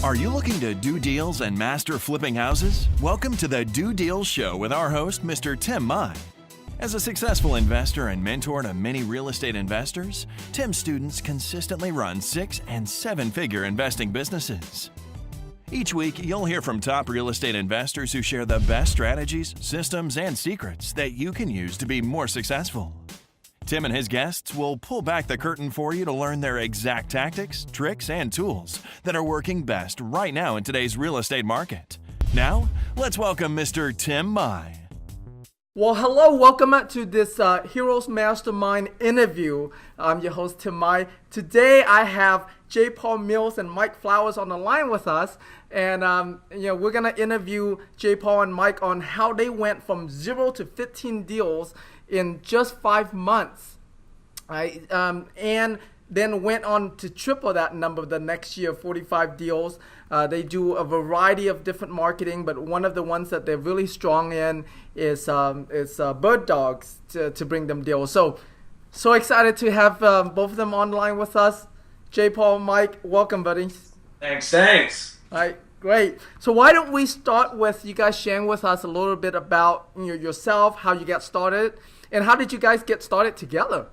Are you looking to do deals and master flipping houses? Welcome to the Do Deals Show with our host, Mr. Tim Mai. As a successful investor and mentor to many real estate investors, Tim's students consistently run 6- and 7-figure investing businesses. Each week, you'll hear from top real estate investors who share the best strategies, systems, and secrets that you can use to be more successful. Tim and his guests will pull back the curtain for you to learn their exact tactics, tricks, and tools that are working best right now in today's real estate market. Now, let's welcome Mr. Tim Mai. Well, hello, welcome to this Heroes Mastermind interview. I'm your host, Tim Mai. Today, I have jpaul Mills and Mike Flowers on the line with us. And, we're going to interview jpaul and Mike on how they went from 0 to 15 deals in just 5 months, right? And then went on to triple that number the next year, 45 deals. They do a variety of different marketing, but one of the ones that they're really strong in is bird dogs to bring them deals. So excited to have both of them online with us. jpaul, Mike, welcome, buddies. Thanks. All right, great. So why don't we start with you guys sharing with us a little bit about yourself, how you got started, and how did you guys get started together?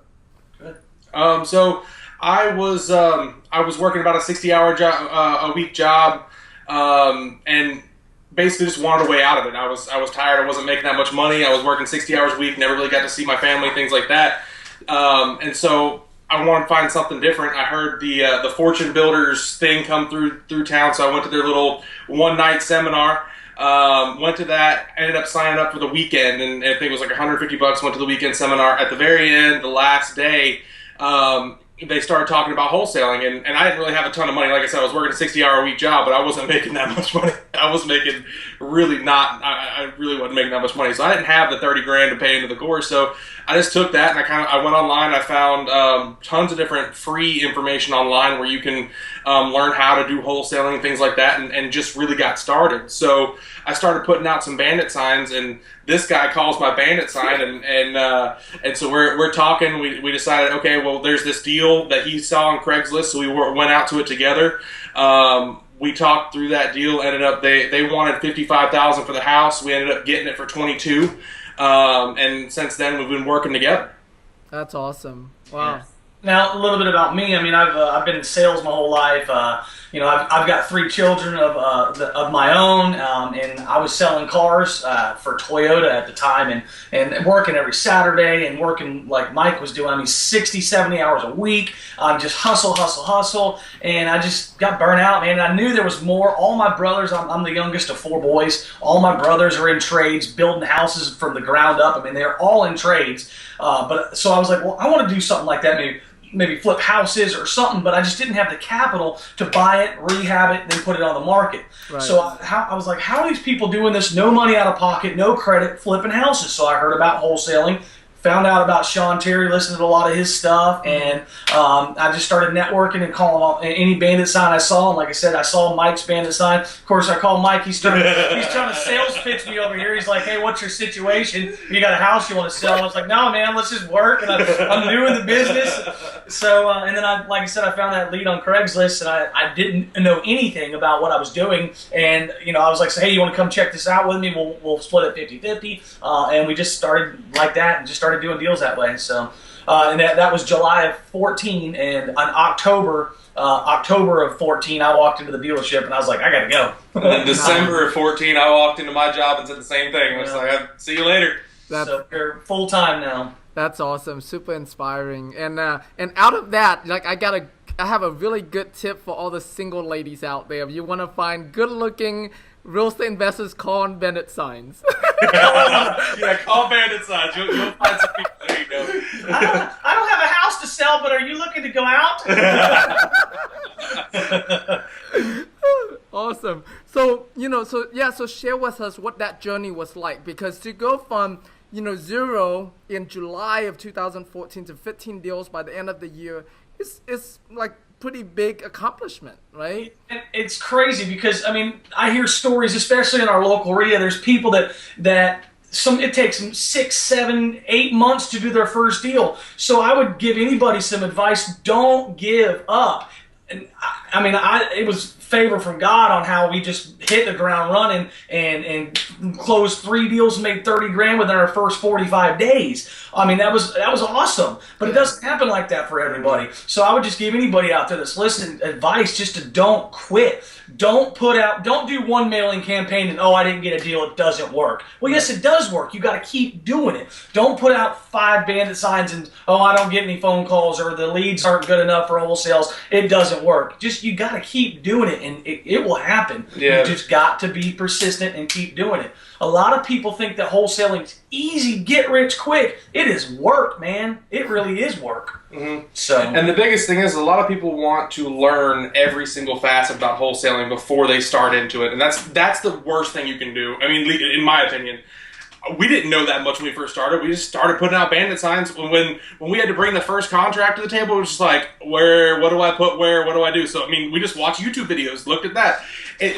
Good. So I was working about a 60-hour a week job, and basically just wanted a way out of it. I was tired. I wasn't making that much money. I was working 60 hours a week. Never really got to see my family, things like that. And so I wanted to find something different. I heard the Fortune Builders thing come through town, so I went to their little one-night seminar. Went to that, ended up signing up for the weekend, and I think it was like $150. Went to the weekend seminar. At the very end, the last day, they started talking about wholesaling, and I didn't really have a ton of money. Like I said, I was working a 60-hour a week job, but I wasn't making that much money. I was making I really wasn't making that much money, so I didn't have the $30,000 to pay into the course. So I just took that, and I went online. I found tons of different free information online where you can learn how to do wholesaling, things like that, and just really got started. So I started putting out some bandit signs, and this guy calls my bandit sign, and so we're talking. We decided, okay, well, there's this deal that he saw on Craigslist, so we went out to it together. We talked through that deal. Ended up they wanted $55,000 for the house. We ended up getting it for $22,000, and since then we've been working together. That's awesome. Wow. Yeah. Now, a little bit about me. I mean, I've been in sales my whole life. I've got 3 children of my own, and I was selling cars for Toyota at the time, and working every Saturday, and working like Mike was doing. I mean, 60, 70 hours a week, just hustle, and I just got burnt out, man. And I knew there was more. All my brothers, I'm the youngest of 4 boys. All my brothers are in trades, building houses from the ground up. I mean, they're all in trades. But so I was like, well, I want to do something like that, maybe flip houses or something, but I just didn't have the capital to buy it, rehab it, and then put it on the market. Right. So I was like, how are these people doing this? No money out of pocket, no credit, flipping houses. So I heard about wholesaling, found out about Sean Terry, listened to a lot of his stuff, and I just started networking and calling any bandit sign I saw. And like I said, I saw Mike's bandit sign. Of course, I called Mike. He's trying to sales pitch me over here. He's like, hey, what's your situation? You got a house you want to sell? I was like, no, man, let's just work. And I'm new in the business. So, and then like I said, I found that lead on Craigslist, and I didn't know anything about what I was doing. And, I was like, hey, you want to come check this out with me? We'll split it 50-50. And we just started like that and just started doing deals that way. So, and that was July of 14, and on October of 14, I walked into the dealership and I was like, I gotta go. In December of 14, I walked into my job and said the same thing. I was like, see you later. So we're full time now. That's awesome, super inspiring. And out of that, like I have a really good tip for all the single ladies out there. If you want to find good-looking real estate investors, call on bandit signs. Yeah, call bandit signs. You'll find some people. There you go. I don't have a house to sell, but are you looking to go out? Awesome. So share with us what that journey was like, because to go from 0 in July of 2014 to 15 deals by the end of the year is like pretty big accomplishment, right? It's crazy because, I mean, I hear stories, especially in our local area. There's people that it takes them 6, 7, 8 months to do their first deal. So I would give anybody some advice: don't give up. And I mean, it was favor from God on how we just hit the ground running and closed 3 deals and made 30 grand within our first 45 days. I mean, that was awesome. But it doesn't happen like that for everybody. So I would just give anybody out there that's listening advice just to don't quit. Don't do one mailing campaign and, I didn't get a deal, it doesn't work. Well, yes, it does work. You got to keep doing it. Don't put out 5 bandit signs and, I don't get any phone calls or the leads aren't good enough for wholesales. It doesn't work. You got to keep doing it, and it will happen. Yeah. You just got to be persistent and keep doing it. A lot of people think that wholesaling's easy, get rich quick. It is work, man. It really is work. Mm-hmm. So, and the biggest thing is a lot of people want to learn every single facet about wholesaling before they start into it, and that's the worst thing you can do. I mean, in my opinion. We didn't know that much when we first started. We just started putting out bandit signs. When we had to bring the first contract to the table, it was just like, what do I put where? What do I do? So, I mean, we just watched YouTube videos, looked at that.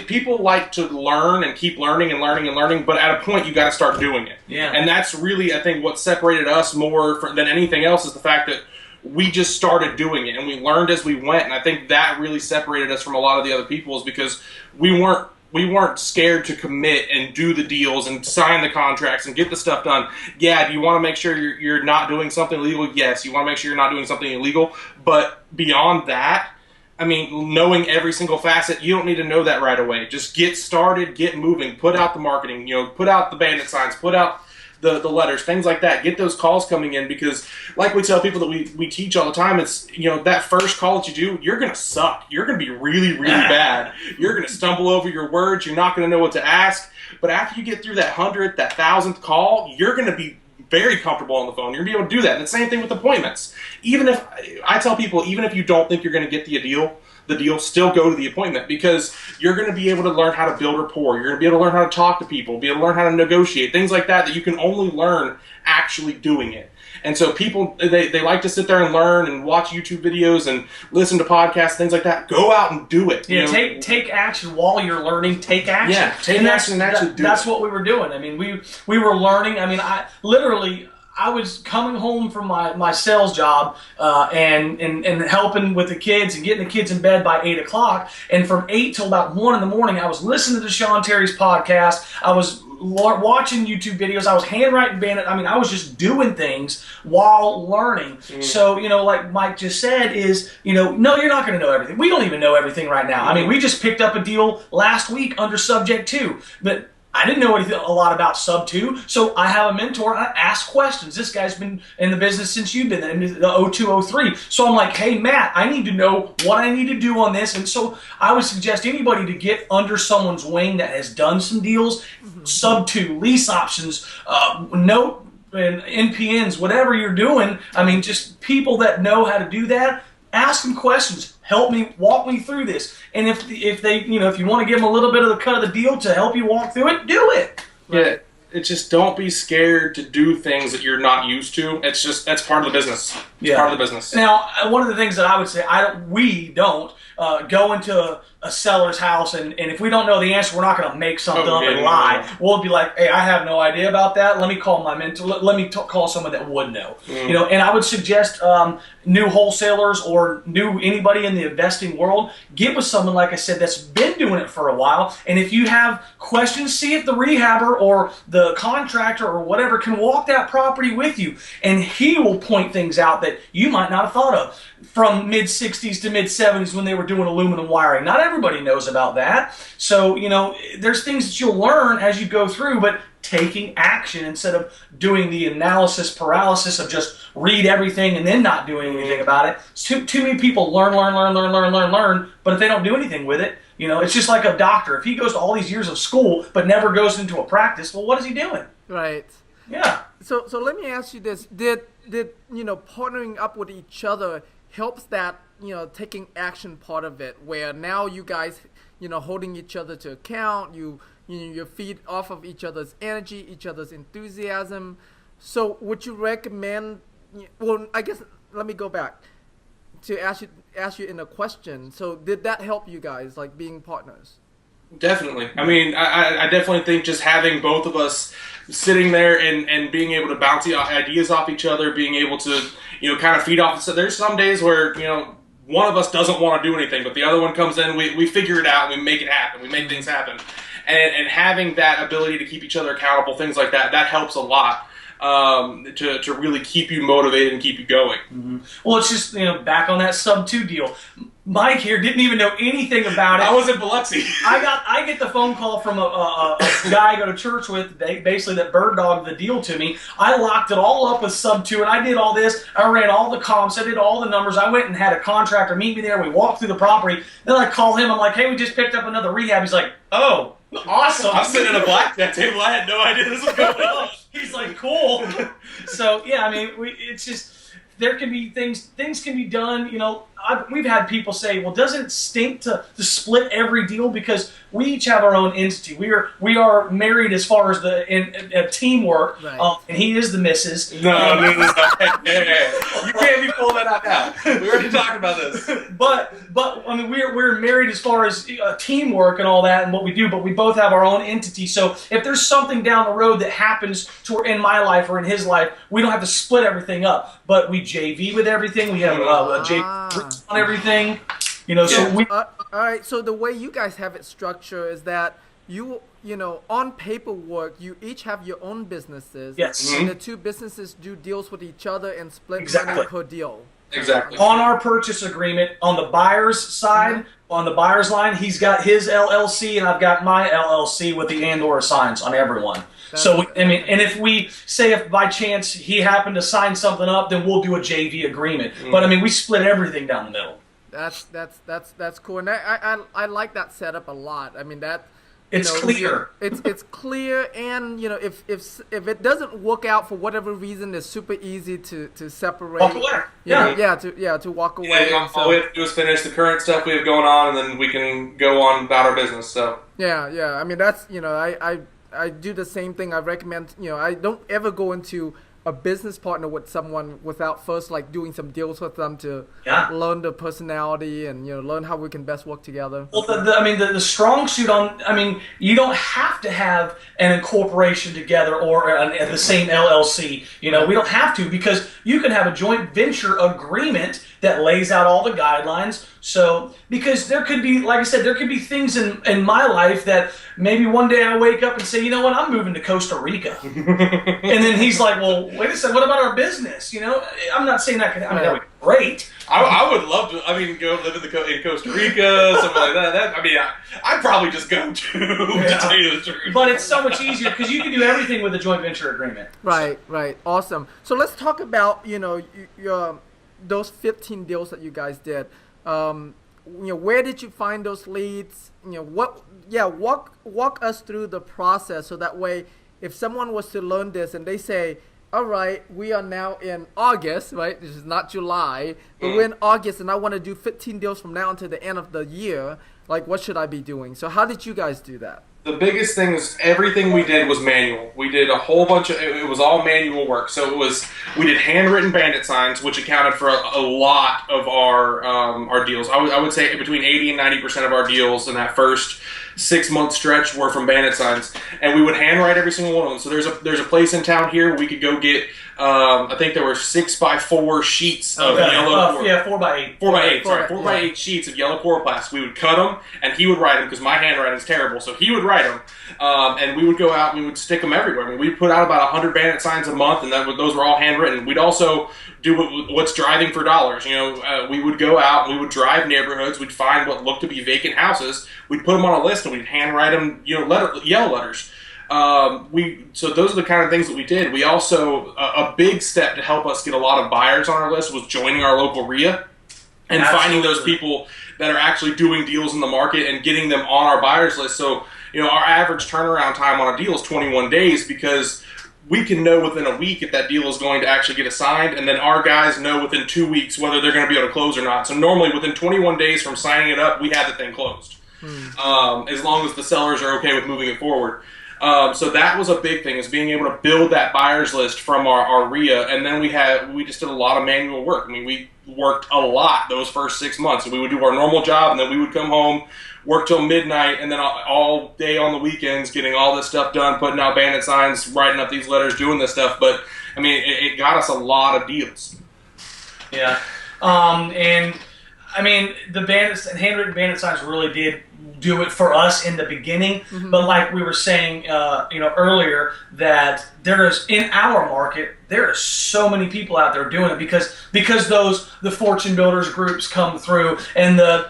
People like to learn and keep learning and learning and learning, but at a point, you got to start doing it. Yeah. And that's really, I think, what separated us more than anything else is the fact that we just started doing it, and we learned as we went. And I think that really separated us from a lot of the other people is because we weren't scared to commit and do the deals and sign the contracts and get the stuff done. Yeah, do you want to make sure you're not doing something illegal? Yes, you want to make sure you're not doing something illegal. But beyond that, I mean, knowing every single facet, you don't need to know that right away. Just get started, get moving, put out the marketing, put out the bandit signs, put out the letters, things like that. Get those calls coming in because, like we tell people that we teach all the time, it's, that first call that you do, you're going to suck. You're going to be really, really bad. You're going to stumble over your words. You're not going to know what to ask. But after you get through that 100th, that 1,000th call, you're going to be very comfortable on the phone. You're going to be able to do that. And the same thing with appointments. Even if, I tell people, even if you don't think you're going to get the deal, still go to the appointment because you're going to be able to learn how to build rapport. You're going to be able to learn how to talk to people, be able to learn how to negotiate, things like that you can only learn actually doing it. And so people, they like to sit there and learn and watch YouTube videos and listen to podcasts, things like that. Go out and do it. Yeah, take action while you're learning. Take action. Yeah, take action and actually do it. That's what we were doing. I mean, we were learning. I mean, I was coming home from my sales job and helping with the kids and getting the kids in bed by 8 o'clock. And from 8 till about 1 in the morning, I was listening to Sean Terry's podcast. I was watching YouTube videos. I was handwriting bandit. I mean, I was just doing things while learning. So, like Mike just said is, no, you're not going to know everything. We don't even know everything right now. I mean, we just picked up a deal last week under Subject 2. But I didn't know a lot about Sub 2, so I have a mentor. I ask questions. This guy's been in the business since you've been in the 02, 03. So I'm like, hey, Matt, I need to know what I need to do on this. And so I would suggest anybody to get under someone's wing that has done some deals, Sub 2, lease options, note and NPNs, whatever you're doing. I mean, just people that know how to do that. Ask them questions. Help me, walk me through this. And if they, if you want to give them a little bit of the cut of the deal to help you walk through it, do it. Yeah, it's just don't be scared to do things that you're not used to. That's part of the business. It's part of the business. Now, one of the things that I would say, we don't go into a seller's house and if we don't know the answer, we're not going to make something up and lie. We'll be like, hey, I have no idea about that. Let me call my mentor. Let me call someone that would know. And I would suggest new wholesalers or anybody in the investing world, get with someone, like I said, that's been doing it for a while. And if you have questions, see if the rehabber or the contractor or whatever can walk that property with you. And he will point things out that you might not have thought of. From mid-60s to mid-70s when they were doing aluminum wiring. Not everybody knows about that. So, there's things that you'll learn as you go through, but taking action instead of doing the analysis paralysis of just read everything and then not doing anything about it. Too many people learn, but if they don't do anything with it, it's just like a doctor. If he goes to all these years of school but never goes into a practice, well, what is he doing? Right. Yeah. So let me ask you this: Did partnering up with each other helps that taking action part of it, where now you guys holding each other to account, you feed off of each other's energy, each other's enthusiasm. So would you recommend? Well, I guess let me go back to ask you in a question. So did that help you guys, like being partners? Definitely. I mean, I definitely think just having both of us sitting there and being able to bounce ideas off each other, being able to, kind of feed off. So there's some days where, one of us doesn't want to do anything, but the other one comes in, we figure it out, we make it happen, we make things happen. And having that ability to keep each other accountable, things like that, that helps a lot to really keep you motivated and keep you going. Mm-hmm. Well, it's just, back on that sub-2 deal. Mike here didn't even know anything about it. I was in Biloxi. I get the phone call from a guy I go to church with, basically that bird dogged the deal to me. I locked it all up with sub-2, and I did all this. I ran all the comps. I did all the numbers. I went and had a contractor meet me there. We walked through the property. Then I call him. I'm like, hey, we just picked up another rehab. He's like, oh, awesome. I'm sitting at a blackjack table. I had no idea this was going on. He's like, cool. So, yeah, I mean, it's just... There can be things can be done, we've had people say, well, doesn't it stink to split every deal? Because we each have our own entity. We are married as far as the teamwork, right. And he is the missus. No. Hey. You can't be pulling that out now. We already talked about this. But I mean, we're married as far as teamwork and all that and what we do, but we both have our own entity. So if there's something down the road that happens in my life or in his life, we don't have to split everything up, but we JV with everything. We have a JV on everything, so we... all right, so the way you guys have it structured is that you on paperwork, you each have your own businesses. Yes. And the two businesses do deals with each other and split Exactly. money per deal. Exactly. On our purchase agreement, on the buyer's side, on the buyer's line, he's got his LLC and I've got my LLC with the and/or signs on everyone. So, and if we say if by chance he happened to sign something up, then we'll do a JV agreement. But we split everything down the middle. That's cool, and I like that setup a lot. I mean that. It's clear. It's clear, and if it doesn't work out for whatever reason, it's super easy to separate. Walk away. To walk away. Yeah, all we have to do is finish the current stuff we have going on, and then we can go on about our business. So. Yeah. I mean that's I do the same thing. I recommend I don't ever go into a business partner with someone without first doing some deals with them to learn the personality and learn how we can best work together. Well, the strong suit you don't have to have an incorporation together or the same LLC. We don't have to, because you can have a joint venture agreement that lays out all the guidelines. So, because there could be, like I said, there could be things in my life that maybe one day I wake up and say, you know what, I'm moving to Costa Rica. And then he's like, well, wait a second, what about our business? I'm not saying that that would be great. I would love to, go live in Costa Rica, something like that. I'd probably just go to tell you the truth. But it's so much easier because you can do everything with a joint venture agreement. Right. Awesome. So let's talk about, those 15 deals that you guys did. Where did you find those leads? Walk us through the process, so that way if someone was to learn this and they say, all right, we are now in August, right? This is not July, but we're in August and I want to do 15 deals from now until the end of the year. What should I be doing? So how did you guys do that? The biggest thing is everything we did was manual. We did a whole bunch of, it was all manual work. So we did handwritten bandit signs, which accounted for a lot of our deals. I would say between 80 and 90% of our deals in that first 6-month stretch were from bandit signs, and we would handwrite every single one of them. So there's a place in town here we could go get. I think there were 6x4 sheets of yellow. 4x8. 4x8 sheets of yellow coroplast. We would cut them, and he would write them because my handwriting is terrible. So he would write them, and we would go out and we would stick them everywhere. We'd put out about 100 bandit signs a month, and those were all handwritten. We'd also do what's driving for dollars. We would go out and we would drive neighborhoods. We'd find what looked to be vacant houses. We'd put them on a list and we'd handwrite them, yellow letters. So those are the kind of things that we did. We also, a big step to help us get a lot of buyers on our list was joining our local RIA and finding those people that are actually doing deals in the market and getting them on our buyers list. So, our average turnaround time on a deal is 21 days because we can know within a week if that deal is going to actually get assigned, and then our guys know within 2 weeks whether they're going to be able to close or not. So normally within 21 days from signing it up, we have the thing closed, as long as the sellers are okay with moving it forward. So that was a big thing, is being able to build that buyers list from our RIA, and then we just did a lot of manual work. We worked a lot those first 6 months. We would do our normal job, and then we would come home, work till midnight, and then all day on the weekends getting all this stuff done, putting out bandit signs, writing up these letters, doing this stuff. But it got us a lot of deals. Yeah. And I mean, the bandits and handwritten bandit signs really did do it for us in the beginning. But like we were saying, earlier, that there is in our market, there are so many people out there doing it because the fortune builders groups come through and the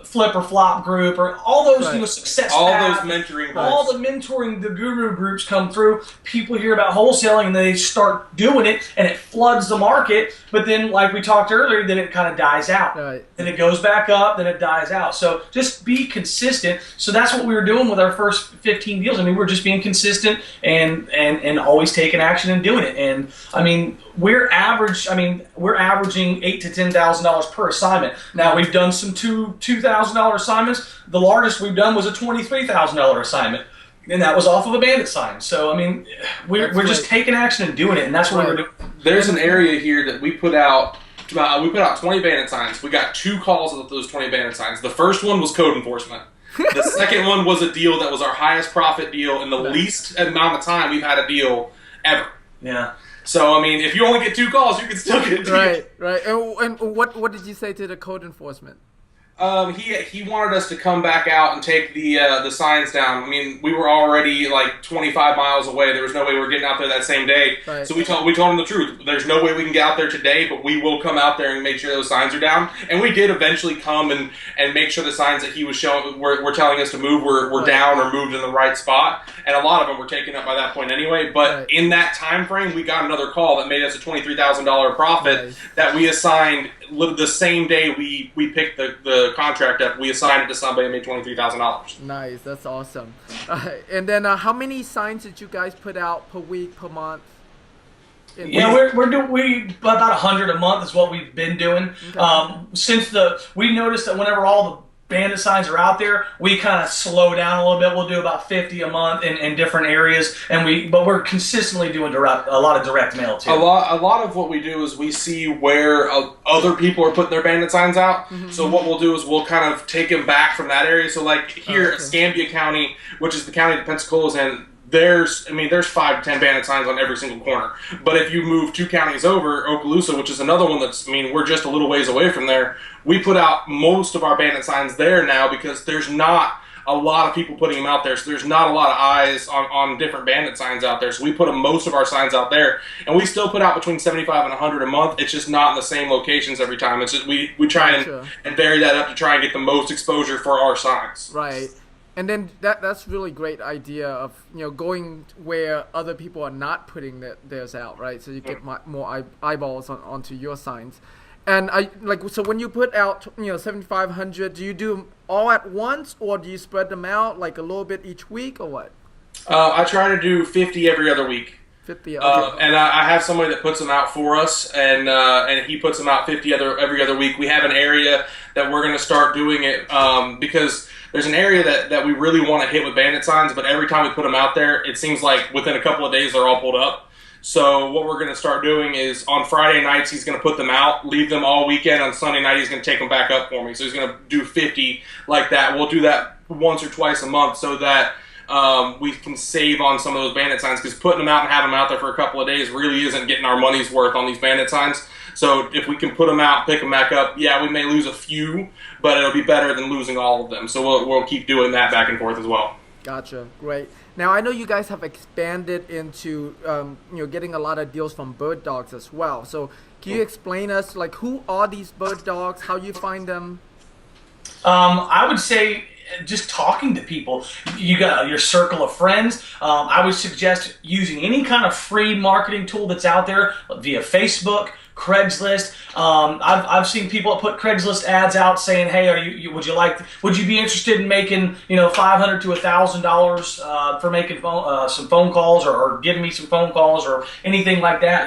flip or flop group or all those success all path, those mentoring groups. all the mentoring, the guru groups come through. People hear about wholesaling and they start doing it and it floods the market. But then, like we talked earlier, then it kind of dies out. Then it goes back up, then it dies out. So just be consistent. So that's what we were doing with our first 15 deals. I mean, we're just being consistent and always taking action and doing it. And I mean, we're averaging $8,000 to $10,000 per assignment. Now we've done some $2,000 assignments. The largest we've done was a $23,000 assignment, and that was off of a bandit sign. So I mean, we're just taking action and doing it, and that's what we're doing. There's an area here that we put out. We put out 20 bandit signs. We got 2 calls of those 20 bandit signs. The first one was code enforcement. The second one was a deal that was our highest profit deal in the least amount of time we've had a deal ever. Yeah. So, I mean, if you only get 2 calls, you can still get a deal. Right. And what did you say to the code enforcement? He wanted us to come back out and take the signs down. I mean, we were already like 25 miles away. There was no way we were getting out there that same day. Right. So we told him the truth. There's no way we can get out there today, but we will come out there and make sure those signs are down. And we did eventually come and make sure the signs that he was showing were telling us to move were down or moved in the right spot. And a lot of them were taken up by that point anyway. But in that time frame, we got another call that made us a $23,000 profit that we assigned the same day we picked the contract up. We assigned it to somebody and made $23,000. Nice, that's awesome. And then how many signs did you guys put out per week, per month? We're doing about 100 a month is what we've been doing. Okay. We noticed that whenever all the bandit signs are out there, we kind of slow down a little bit. We'll do about 50 a month in different areas, but we're consistently doing a lot of direct mail too. A lot of what we do is we see where other people are putting their bandit signs out. So what we'll do is we'll kind of take them back from that area. So like here, Escambia County, which is the county that Pensacola's in, there's 5 to 10 bandit signs on every single corner. But if you move 2 counties over, Okaloosa, which is another one we're just a little ways away from there, we put out most of our bandit signs there now because there's not a lot of people putting them out there. So there's not a lot of eyes on different bandit signs out there. So we put most of our signs out there. And we still put out between 75 and 100 a month. It's just not in the same locations every time. It's just we try and vary that up to try and get the most exposure for our signs. Right. And then that's really great idea of going where other people are not putting theirs out, right? So you get more eyeballs onto your signs. And so when you put out 7,500, do you do them all at once or do you spread them out like a little bit each week or what? I try to do 50 every other week. 50. Okay. And I have somebody that puts them out for us, and he puts them out 50 every other week. We have an area that we're going to start doing it because there's an area that we really want to hit with bandit signs, but every time we put them out there, it seems like within a couple of days they're all pulled up. So what we're going to start doing is on Friday nights he's going to put them out, leave them all weekend. On Sunday night he's going to take them back up for me. So he's going to do 50 like that. We'll do that once or twice a month so that we can save on some of those bandit signs, because putting them out and having them out there for a couple of days really isn't getting our money's worth on these bandit signs. So if we can put them out, pick them back up, yeah, we may lose a few, but it'll be better than losing all of them. So we'll keep doing that back and forth as well. Gotcha. Great. Now, I know you guys have expanded into getting a lot of deals from bird dogs as well. So can you explain us, like, who are these bird dogs, how you find them? I would say just talking to people. You got your circle of friends. I would suggest using any kind of free marketing tool that's out there via Facebook, Craigslist. I've seen people put Craigslist ads out saying, "Hey, would you be interested in making $500 to $1,000 for making some phone calls or giving me some phone calls or anything like that?"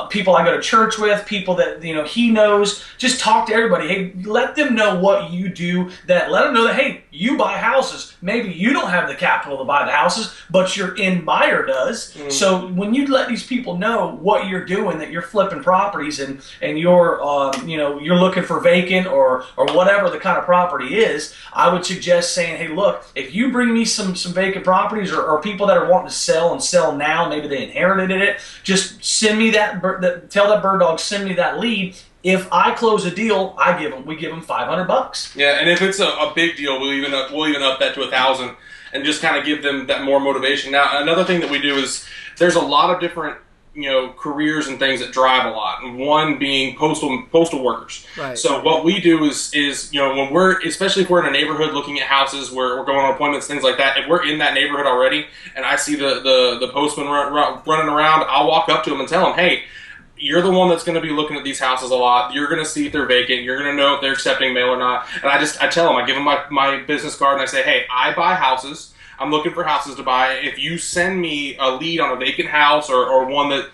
People I go to church with, people that he knows. Just talk to everybody. Hey, let them know what you do. Let them know that hey, you buy houses. Maybe you don't have the capital to buy the houses, but your end buyer does. So when you let these people know what you're doing, that you're flipping property, properties and you're you're looking for vacant or whatever the kind of property is, I would suggest saying, hey, look, if you bring me some vacant properties or people that are wanting to sell and sell now, maybe they inherited it, just send me tell that bird dog, send me that lead. If I close a deal, we give them $500. Yeah, and if it's a big deal, we'll even up that to $1,000 and just kind of give them that more motivation. Now, another thing that we do is there's a lot of different careers and things that drive a lot, and one being postal workers. Right. So what we do is when especially if we're in a neighborhood looking at houses where we're going on appointments, things like that, if we're in that neighborhood already and I see the postman running around, I'll walk up to him and tell him, hey, you're the one that's going to be looking at these houses a lot. You're going to see if they're vacant. You're going to know if they're accepting mail or not. And I tell them, I give them my business card and I say, hey, I buy houses. I'm looking for houses to buy. If you send me a lead on a vacant house or one that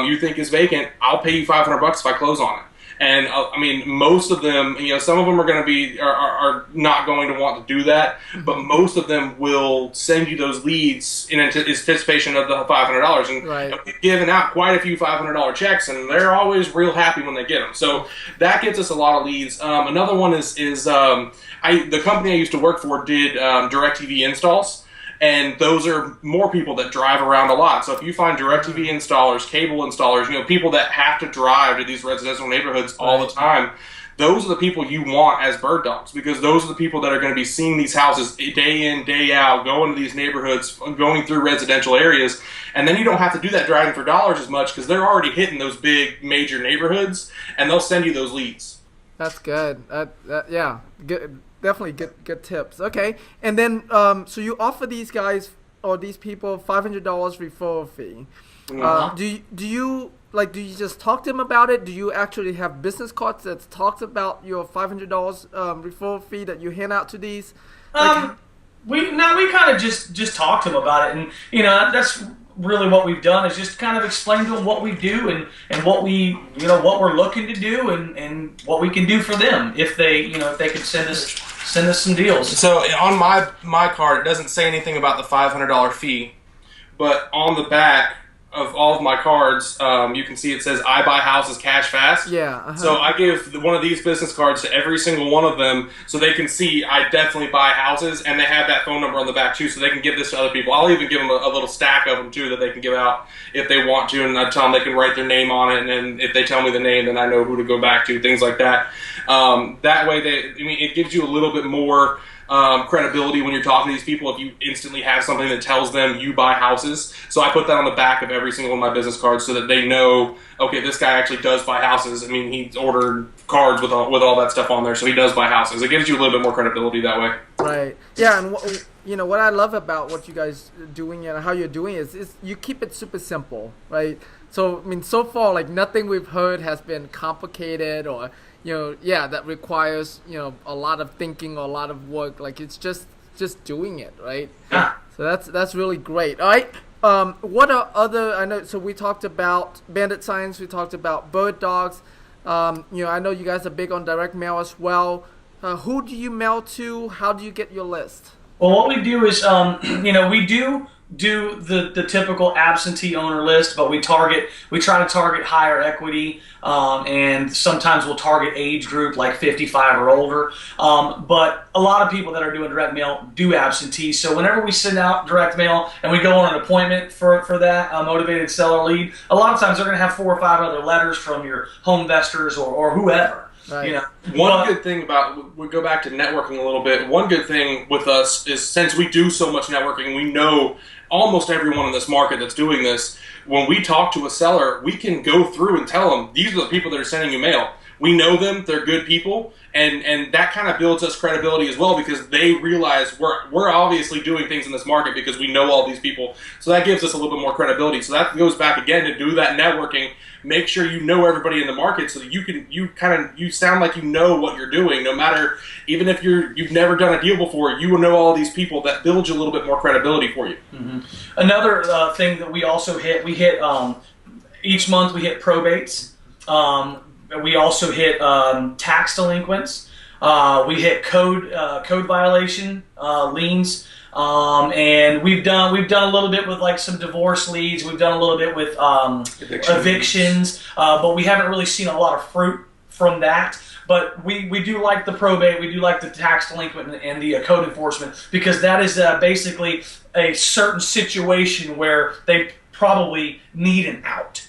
you think is vacant, I'll pay you $500 if I close on it. And I mean, most of them, some of them are going to be are not going to want to do that, but most of them will send you those leads in anticipation of the $500. And right. we've given out quite a few $500 checks, and they're always real happy when they get them. So that gets us a lot of leads. Another one is the company I used to work for did DirecTV installs. And those are more people that drive around a lot. So if you find DirecTV installers, cable installers, people that have to drive to these residential neighborhoods all the time, those are the people you want as bird dogs, because those are the people that are going to be seeing these houses day in, day out, going to these neighborhoods, going through residential areas. And then you don't have to do that driving for dollars as much because they're already hitting those big major neighborhoods, and they'll send you those leads. That's good. Yeah, good. Definitely good tips. Okay, and then so you offer these guys or these people $500 referral fee. Do you just talk to them about it? Do you actually have business cards that talks about your $500 referral fee that you hand out to these? We kind of just talk to them about it, and that's really what we've done is just kind of explain to them what we do and what we what we're looking to do and what we can do for them if they could send us some deals. So on my card, it doesn't say anything about the $500 fee, but on the back of all of my cards, you can see it says I buy houses cash fast. Yeah. Uh-huh. So I give one of these business cards to every single one of them so they can see I definitely buy houses, and they have that phone number on the back too, so they can give this to other people. I'll even give them a little stack of them too that they can give out if they want to, and I tell them they can write their name on it, and then if they tell me the name, then I know who to go back to, things like that. That way, it gives you a little bit more credibility when you're talking to these people if you instantly have something that tells them you buy houses. So I put that on the back of every single one of my business cards so that they know, okay, this guy actually does buy houses. I mean, he's ordered cards with all that stuff on there, so he does buy houses. It gives you a little bit more credibility that way. Right. Yeah, and what I love about what you guys are doing and how you're doing is you keep it super simple, right? So I mean, so far, like nothing we've heard has been complicated or that requires a lot of thinking or a lot of work. Like it's just doing it, right? Yeah. So that's really great. All right. What are other? I know. So we talked about bandit signs. We talked about bird dogs. I know you guys are big on direct mail as well. Who do you mail to? How do you get your list? Well, what we do is, we do the typical absentee owner list, but we try to target higher equity, and sometimes we'll target age group like 55 or older. But a lot of people that are doing direct mail do absentee. So whenever we send out direct mail and we go on an appointment for that motivated seller lead, a lot of times they're going to have 4 or 5 other letters from your home investors or whoever. Right. One good thing about, we go back to networking a little bit, one good thing with us is since we do so much networking, we know almost everyone in this market that's doing this. When we talk to a seller, we can go through and tell them, these are the people that are sending you mail. We know them, they're good people, and that kind of builds us credibility as well because they realize we're obviously doing things in this market because we know all these people. So that gives us a little bit more credibility. So that goes back again to do that networking. Make sure you know everybody in the market so that you sound like you know what you're doing. No matter, even if you've never done a deal before, you will know all these people. That builds you a little bit more credibility for you. Mm-hmm. Another thing that we also hit each month we hit probates. We also hit tax delinquents. We hit code violation liens. And we've done a little bit with like some divorce leads. We've done a little bit with evictions, but we haven't really seen a lot of fruit from that. But we do like the probate, we do like the tax delinquent and the code enforcement, because that is basically a certain situation where they probably need an out,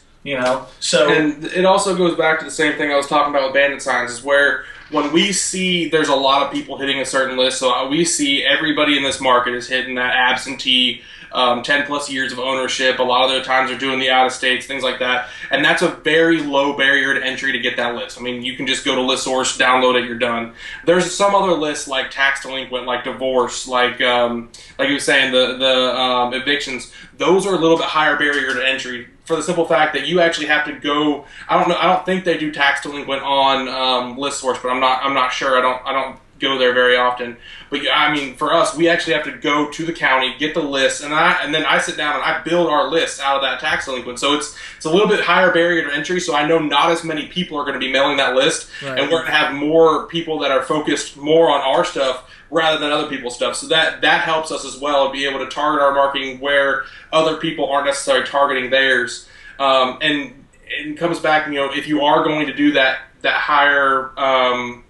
So, and it also goes back to the same thing I was talking about with bandit signs, is where when we see there's a lot of people hitting a certain list, so we see everybody in this market is hitting that absentee, 10 plus years of ownership. A lot of their times are doing the out of states, things like that. And that's a very low barrier to entry to get that list. I mean, you can just go to ListSource, download it, you're done. There's some other lists like tax delinquent, like divorce, like you were saying, the evictions. Those are a little bit higher barrier to entry, for the simple fact that you actually have to go. I don't think they do tax delinquent on ListSource, but I'm not sure. I don't go there very often. But I mean, for us, we actually have to go to the county, get the list, and then I sit down and I build our list out of that tax delinquent. So it's a little bit higher barrier to entry. So I know not as many people are going to be mailing that list, right. And we're going to have more people that are focused more on our stuff rather than other people's stuff. So that helps us as well, be able to target our marketing where other people aren't necessarily targeting theirs. And it comes back, if you are going to do that higher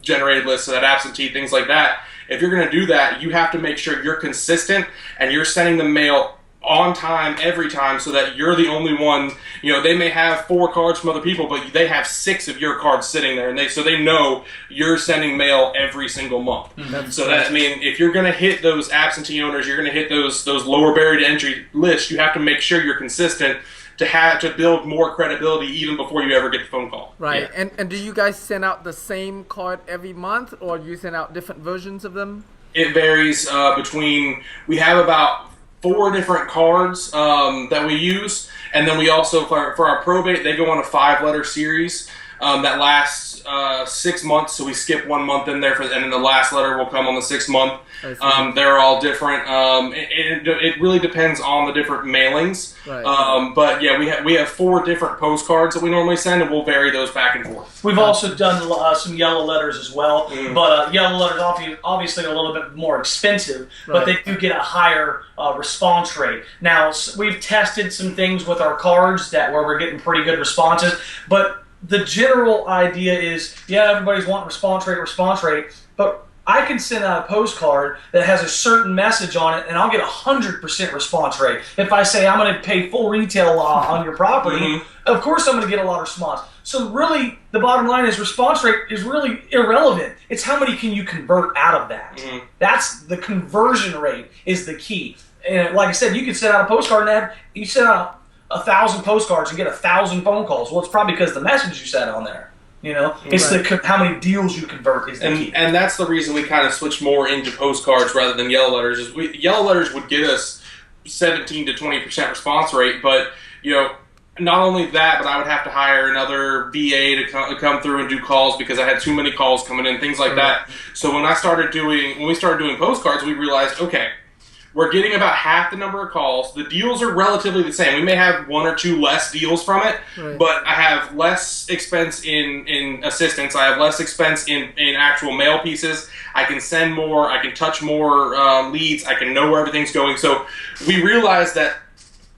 generated list, so that absentee, things like that, if you're going to do that, you have to make sure you're consistent and you're sending the mail on time every time, so that you're the only one. They may have 4 cards from other people, but they have 6 of your cards sitting there, and they know you're sending mail every single month. Mm-hmm. So that, I mean, if you're going to hit those absentee owners, you're going to hit those lower barrier to entry lists, you have to make sure you're consistent to build more credibility even before you ever get the phone call. Right. Yeah. And do you guys send out the same card every month, or you send out different versions of them? It varies between, we have about 4 different cards that we use, and then we also, for our probate, they go on a 5-letter series that lasts 6 months, so we skip 1 month in there, and then the last letter will come on the 6th month. They're all different. It really depends on the different mailings. Right. But yeah, we have 4 different postcards that we normally send, and we'll vary those back and forth. We've also done some yellow letters as well, but yellow letters obviously are a little bit more expensive, but they do get a higher response rate. Now, we've tested some things with our cards where we're getting pretty good responses, but the general idea is, everybody's wanting response rate, but I can send out a postcard that has a certain message on it, and I'll get 100% response rate. If I say I'm going to pay full retail on your property, of course I'm going to get a lot of response. So really, the bottom line is response rate is really irrelevant. It's how many can you convert out of that. That's the conversion rate is the key. And like I said, you can send out a postcard and you send out 1,000 postcards and get 1,000 phone calls. Well, it's probably because the message you said on there. It's how many deals you convert is the key. And that's the reason we kind of switched more into postcards rather than yellow letters. Yellow letters would get us 17 to 20% response rate, but not only that, but I would have to hire another VA to come through and do calls because I had too many calls coming in, things like that. So when we started doing postcards, we realized, okay, we're getting about half the number of calls. The deals are relatively the same. We may have 1 or 2 less deals from it, but I have less expense in assistance. I have less expense in actual mail pieces. I can send more. I can touch more leads. I can know where everything's going. So we realized that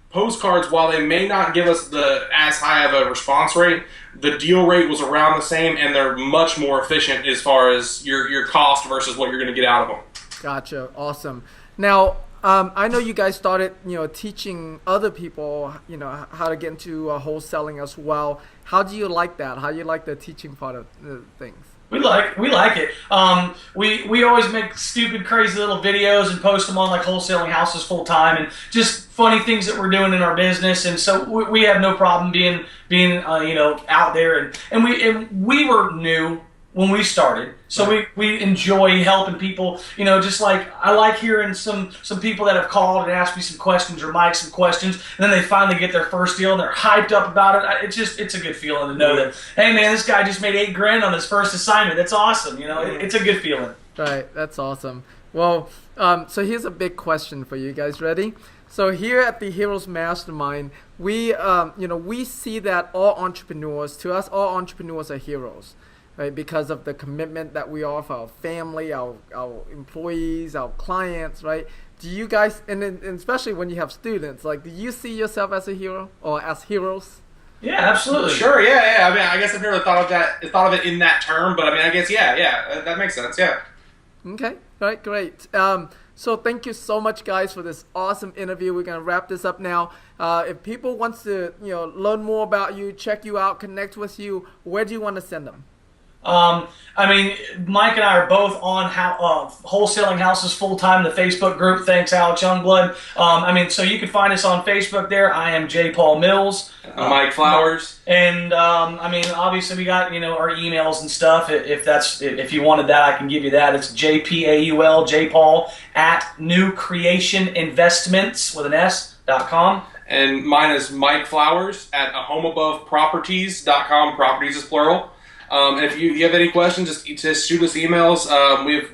postcards, while they may not give us as high of a response rate, the deal rate was around the same, and they're much more efficient as far as your cost versus what you're going to get out of them. Gotcha. Awesome. Now, I know you guys started, teaching other people, how to get into wholesaling as well. How do you like that? How do you like the teaching part of things? We like it. We always make stupid, crazy little videos and post them on like wholesaling houses full time and just funny things that we're doing in our business. And so we have no problem being out there. And we were new when we started, so we enjoy helping people. Just like I like hearing some people that have called and asked me some questions or Mike some questions, and then they finally get their first deal and they're hyped up about it. It's a good feeling to know that, hey man, this guy just made $8,000 on his first assignment. That's awesome. It's a good feeling. Right, that's awesome. Well, so here's a big question for you guys. Ready? So here at the Heroes Mastermind, we see that all entrepreneurs are heroes. Right, because of the commitment that we offer our family, our employees, our clients, right, do you guys, and especially when you have students, like, do you see yourself as a hero or as heroes? Yeah, absolutely. Sure, yeah. I mean, I guess I've never thought of it in that term, but I mean, I guess, yeah, that makes sense, yeah. Okay, all right, great. So thank you so much, guys, for this awesome interview. We're gonna wrap this up now. If people wants to, learn more about you, check you out, connect with you, where do you want to send them? I mean, Mike and I are both on wholesaling houses full time. The Facebook group. Thanks, Alex Youngblood. I mean, so you can find us on Facebook there. I am jpaul Mills. Mike Flowers. And I mean, obviously we got our emails and stuff. If you wanted that, I can give you that. It's jpaul jpaul at newcreationinvestments with an s.com. And mine is Mike Flowers at homeaboveproperties.com. Properties is plural. And if you have any questions, just shoot us emails.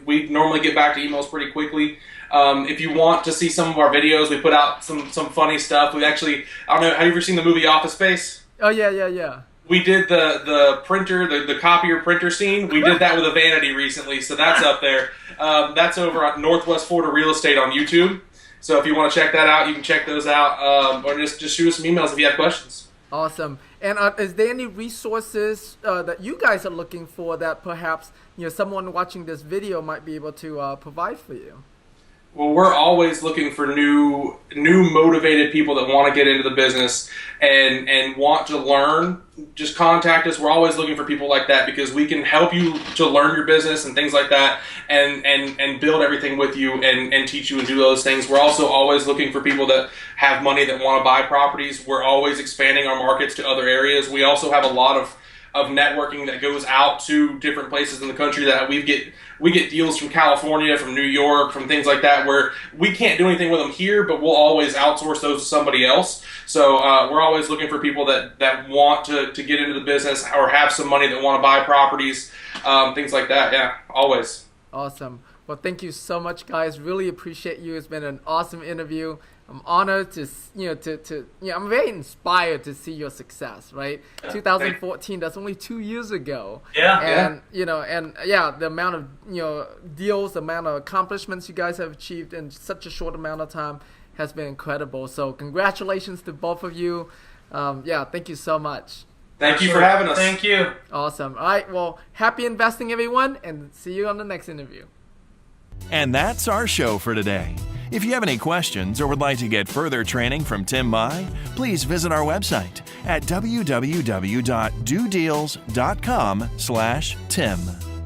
We normally get back to emails pretty quickly. If you want to see some of our videos, we put out some funny stuff. We actually, I don't know, have you ever seen the movie Office Space? Oh, yeah. We did the printer, the copier printer scene. We did that with a vanity recently, so that's up there. That's over at Northwest Florida Real Estate on YouTube. So if you want to check that out, you can check those out. Or just shoot us some emails if you have questions. Awesome. And is there any resources that you guys are looking for that perhaps someone watching this video might be able to provide for you? Well, we're always looking for new motivated people that want to get into the business and want to learn. Just contact us. We're always looking for people like that because we can help you to learn your business and things like that and build everything with you and teach you and do those things. We're also always looking for people that have money that want to buy properties. We're always expanding our markets to other areas. We also have a lot of networking that goes out to different places in the country that we get deals from California, from New York, from things like that where we can't do anything with them here, but we'll always outsource those to somebody else. So we're always looking for people that want to get into the business or have some money that want to buy properties, things like that. Yeah, always. Awesome. Well, thank you so much, guys. Really appreciate you. It's been an awesome interview. I'm honored to I'm very inspired to see your success, right? 2014, that's only 2 years ago. Yeah. And, the amount of, deals, the amount of accomplishments you guys have achieved in such a short amount of time has been incredible. So congratulations to both of you. Thank you so much. Thank you for having us. Thank you. Awesome. All right. Well, happy investing, everyone, and see you on the next interview. And that's our show for today. If you have any questions or would like to get further training from Tim Mai, please visit our website at www.dodeals.com/Tim.